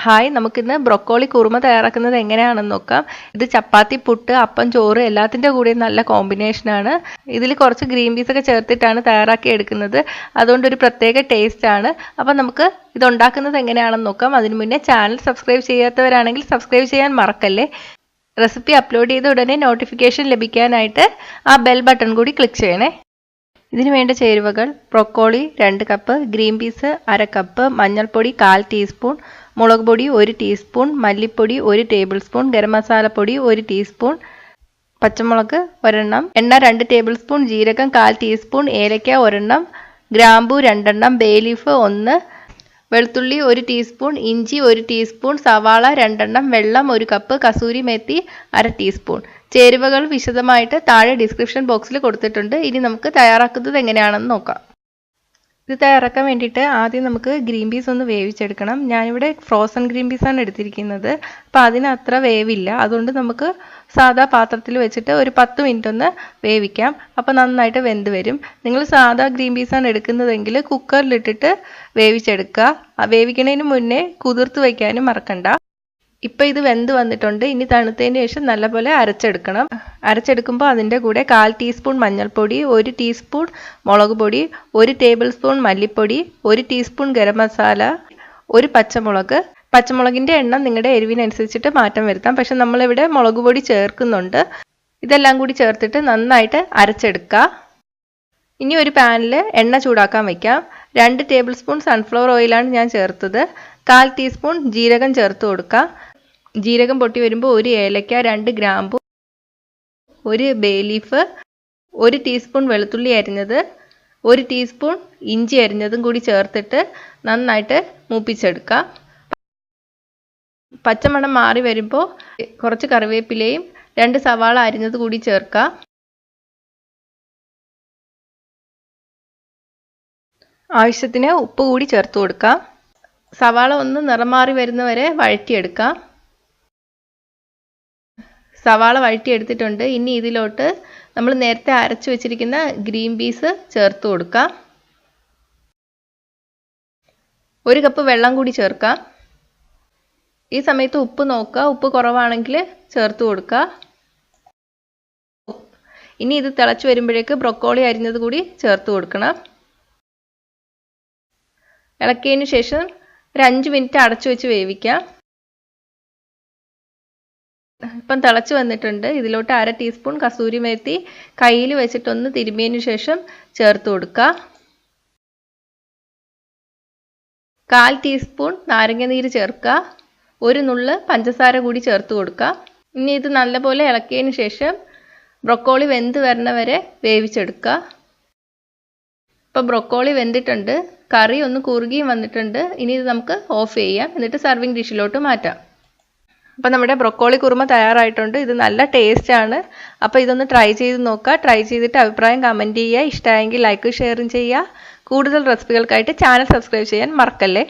Hi, നമുക്കിന്ന് broccoli kurma തയ്യാറാക്കുന്നത് എങ്ങനെയാണെന്ന് നോക്കാം. ഇത് ചപ്പാത്തി, പുട്ട്, അപ്പം, ചോറ് എല്ലാത്തിൻ്റെ കൂടെയും നല്ല കോമ്പിനേഷനാണ്. ഇതിൽ കുറച്ച് ഗ്രീൻ പീസ് ഒക്കെ ചേർത്തിട്ടാണ് തയ്യാറാക്കി എടുക്കുന്നത്. അതുകൊണ്ട് ഒരു പ്രത്യേക ടേസ്റ്റാണ്. അപ്പം നമുക്ക് ഇത് ഉണ്ടാക്കുന്നത് എങ്ങനെയാണെന്ന് നോക്കാം. അതിനു മുന്നേ ചാനൽ സബ്സ്ക്രൈബ് ചെയ്യാത്തവരാണെങ്കിൽ സബ്സ്ക്രൈബ് ചെയ്യാൻ മറക്കല്ലേ. റെസിപ്പി അപ്ലോഡ് ചെയ്ത ഉടനെ നോട്ടിഫിക്കേഷൻ ലഭിക്കാനായിട്ട് ആ ബെൽ ബട്ടൺ കൂടി ക്ലിക്ക് ചെയ്യണേ. ഇതിന് വേണ്ട ചേരുവകൾ: broccoli 2 cup, green peas 1/2 cup, മഞ്ഞൾപ്പൊടി 1/4 ടീസ്പൂൺ, മുളക് പൊടി 1 ടീസ്പൂൺ, മല്ലിപ്പൊടി 1 ടേബിൾ സ്പൂൺ, ഗരം മസാലപ്പൊടി 1 ടീസ്പൂൺ, പച്ചമുളക് 1 എണ്ണ 2 ടേബിൾ സ്പൂൺ, ജീരകം 1/4 ടീസ്പൂൺ, ഏലക്ക 1, ഗ്രാമ്പൂ 2, ബേ ലീഫ് 1, വെളുത്തുള്ളി 1 ടീസ്പൂൺ, ഇഞ്ചി 1 ടീസ്പൂൺ, സവാള 2, വെള്ളം 1 കപ്പ്, കസൂരി മേത്തി 1/2 ടീസ്പൂൺ. ചേരുവകൾ വിശദമായിട്ട് താഴെ ഡിസ്ക്രിപ്ഷൻ ബോക്സിൽ കൊടുത്തിട്ടുണ്ട്. ഇനി നമുക്ക് തയ്യാറാക്കുന്നത് എങ്ങനെയാണെന്ന് നോക്കാം. ഇത് തയ്യാറാക്കാൻ വേണ്ടിയിട്ട് ആദ്യം നമുക്ക് ഗ്രീൻ പീസ് ഒന്ന് വേവിച്ചെടുക്കണം. ഞാനിവിടെ ഫ്രോസൺ ഗ്രീൻ പീസാണ് എടുത്തിരിക്കുന്നത്. അപ്പോൾ അതിന് അത്ര വേവില്ല. അതുകൊണ്ട് നമുക്ക് സാധാ പാത്രത്തിൽ വെച്ചിട്ട് ഒരു 10 മിനിറ്റ് ഒന്ന് വേവിക്കാം. അപ്പോൾ നന്നായിട്ട് വെന്ത് വരും. നിങ്ങൾ സാധാ ഗ്രീൻ പീസാണ് എടുക്കുന്നതെങ്കിൽ കുക്കറിലിട്ടിട്ട് വേവിച്ചെടുക്കുക. വേവിക്കുന്നതിന് മുന്നേ കുതിർത്ത് വയ്ക്കാനും മറക്കണ്ട. ഇപ്പോൾ ഇത് വെന്ത് വന്നിട്ടുണ്ട്. ഇനി തണുത്തതിന് ശേഷം നല്ലപോലെ അരച്ചെടുക്കണം. അരച്ചെടുക്കുമ്പോൾ അതിൻ്റെ കൂടെ 1/4 ടീസ്പൂൺ മഞ്ഞൾപ്പൊടി, 1 ടീസ്പൂൺ മുളക് പൊടി, 1 ടേബിൾ സ്പൂൺ മല്ലിപ്പൊടി, 1 ടീസ്പൂൺ ഗരം മസാല, 1 പച്ചമുളക്. പച്ചമുളകിൻ്റെ എണ്ണം നിങ്ങളുടെ എരിവിനനുസരിച്ചിട്ട് മാറ്റം വരുത്താം. പക്ഷെ നമ്മളിവിടെ മുളക് പൊടി ചേർക്കുന്നുണ്ട്. ഇതെല്ലാം കൂടി ചേർത്തിട്ട് നന്നായിട്ട് അരച്ചെടുക്കുക. ഇനി ഒരു പാനിൽ എണ്ണ ചൂടാക്കാൻ വയ്ക്കാം. 2 ടേബിൾ സ്പൂൺ സൺഫ്ലവർ ഓയിലാണ് ഞാൻ ചേർത്തത്. 1/4 ടീസ്പൂൺ ജീരകം ചേർത്ത് കൊടുക്കുക. ജീരകം പൊട്ടി വരുമ്പോൾ 1 ഏലക്ക, 2 ഗ്രാമ്പു, 1 ബേ ലീഫ്, 1 ടീസ്പൂൺ വെളുത്തുള്ളി അരിഞ്ഞത്, 1 ടീസ്പൂൺ ഇഞ്ചി അരിഞ്ഞതും കൂടി ചേർത്തിട്ട് നന്നായിട്ട് മൂപ്പിച്ചെടുക്കുക. പച്ചമണം മാറി വരുമ്പോൾ കുറച്ച് കറിവേപ്പിലയും 2 സവാള അരിഞ്ഞത് കൂടി ചേർക്കുക. ആവശ്യത്തിന് ഉപ്പ് കൂടി ചേർത്ത് കൊടുക്കുക. സവാള ഒന്ന് നിറം മാറി വരുന്നവരെ വഴറ്റിയെടുക്കുക. സവാള വഴറ്റിയെടുത്തിട്ടുണ്ട്. ഇനി ഇതിലോട്ട് നമ്മൾ നേരത്തെ അരച്ചു വെച്ചിരിക്കുന്ന ഗ്രീൻ പീസ് ചേർത്ത് കൊടുക്കുക. 1 കപ്പ് വെള്ളം കൂടി ചേർക്കുക. ഈ സമയത്ത് ഉപ്പ് നോക്കുക. ഉപ്പ് കുറവാണെങ്കിൽ ചേർത്ത് കൊടുക്കുക. ഇനി ഇത് തിളച്ച് വരുമ്പോഴേക്ക് ബ്രൊക്കോളി അരിഞ്ഞത് കൂടി ചേർത്ത് കൊടുക്കണം. ഇളക്കിയതിന് ശേഷം ഒരു 5 മിനിറ്റ് അടച്ചു വെച്ച് വേവിക്കാം. ഇപ്പം തിളച്ച് വന്നിട്ടുണ്ട്. ഇതിലോട്ട് 1/2 ടീസ്പൂൺ കസൂരി മേത്തി കയ്യിൽ വെച്ചിട്ടൊന്ന് തിരുമ്മിയതിന് ശേഷം ചേർത്ത് കൊടുക്കുക. 1/4 ടീസ്പൂൺ നാരങ്ങ നീര് ചേർക്കുക. 1 നുള്ള് പഞ്ചസാര കൂടി ചേർത്ത് കൊടുക്കുക. ഇനി ഇത് നല്ലപോലെ ഇളക്കിയതിന് ശേഷം ബ്രൊക്കോളി വെന്ത് വരണവരെ വേവിച്ചെടുക്കുക. ഇപ്പം ബ്രൊക്കോളി വെന്തിട്ടുണ്ട്. കറി ഒന്ന് കുറുകിയും വന്നിട്ടുണ്ട്. ഇനി ഇത് നമുക്ക് ഓഫ് ചെയ്യാം. എന്നിട്ട് സർവിങ് ഡിഷിലോട്ട് മാറ്റാം. അപ്പോൾ നമ്മുടെ ബ്രൊക്കോളി കുറുമ തയ്യാറായിട്ടുണ്ട്. ഇത് നല്ല ടേസ്റ്റാണ്. അപ്പോൾ ഇതൊന്ന് ട്രൈ ചെയ്ത് നോക്കുക. ട്രൈ ചെയ്തിട്ട് അഭിപ്രായം കമൻറ്റ് ചെയ്യുക. ഇഷ്ടമായെങ്കിൽ ലൈക്കും ഷെയറും ചെയ്യുക. കൂടുതൽ റെസിപ്പികൾക്കായിട്ട് ചാനൽ സബ്സ്ക്രൈബ് ചെയ്യാൻ മറക്കല്ലേ.